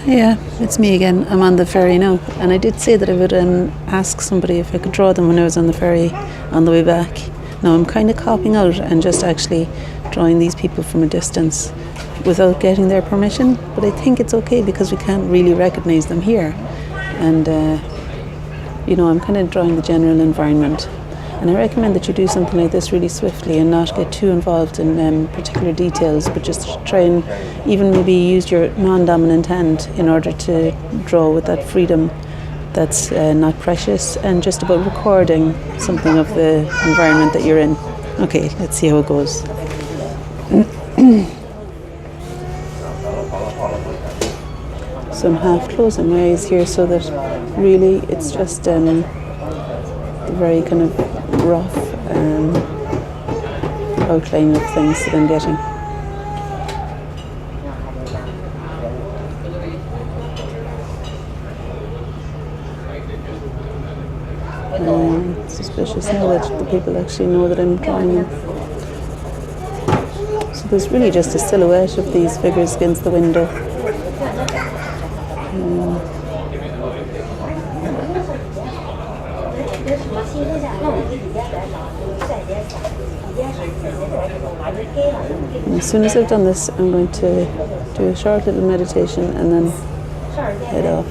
Yeah, it's me again. I'm on the ferry now, and I did say that I would ask somebody if I could draw them when I was on the ferry on the way back. Now I'm kind of copping out and just actually drawing these people from a distance without getting their permission, but I think it's okay because we can't really recognise them here. And I'm kind of drawing the general environment. And I recommend that you do something like this really swiftly and not get too involved in particular details, but just try and even maybe use your non-dominant hand in order to draw with that freedom that's not precious, and just about recording something of the environment that you're in. Okay, let's see how it goes. So I'm half closing my eyes here so that really it's just the very kind of rough outline of things that I'm getting. Suspicious now that the people actually know that I'm drawing them. So there's really just a silhouette of these figures against the window. And as soon as I've done this, I'm going to do a short little meditation and then head off.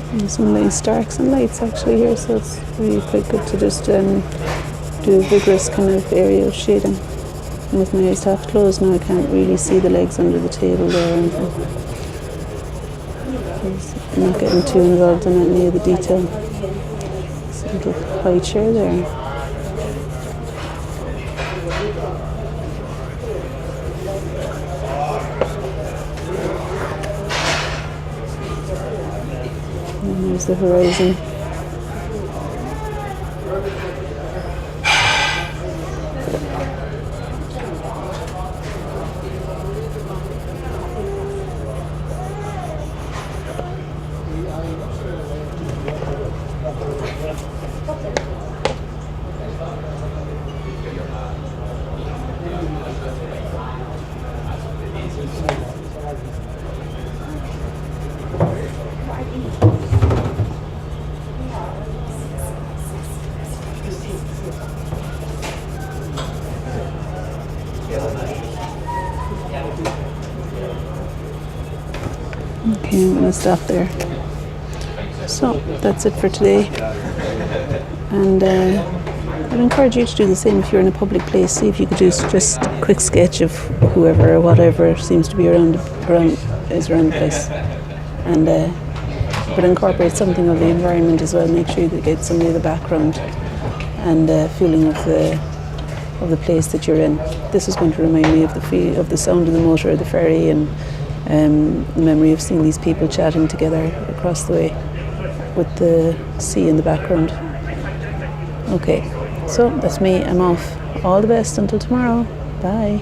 And some nice darks and lights actually here, so it's really quite good to just do a vigorous kind of area of shading. And with my eyes half closed now, I can't really see the legs under the table there or anything. I'm not getting too involved in any of the detail. There's a little high chair there. And there's the horizon. Okay, I'm going to stop there. So that's it for today, and I'd encourage you to do the same if you're in a public place. See if you could do just a quick sketch of whoever or whatever seems to be around the place, and but incorporate something of the environment as well. Make sure you get something of the background and feeling of the place that you're in. This is going to remind me of the feel of the sound of the motor of the ferry, and the memory of seeing these people chatting together across the way with the sea in the background. Okay, so that's me. I'm off. All the best until tomorrow. Bye.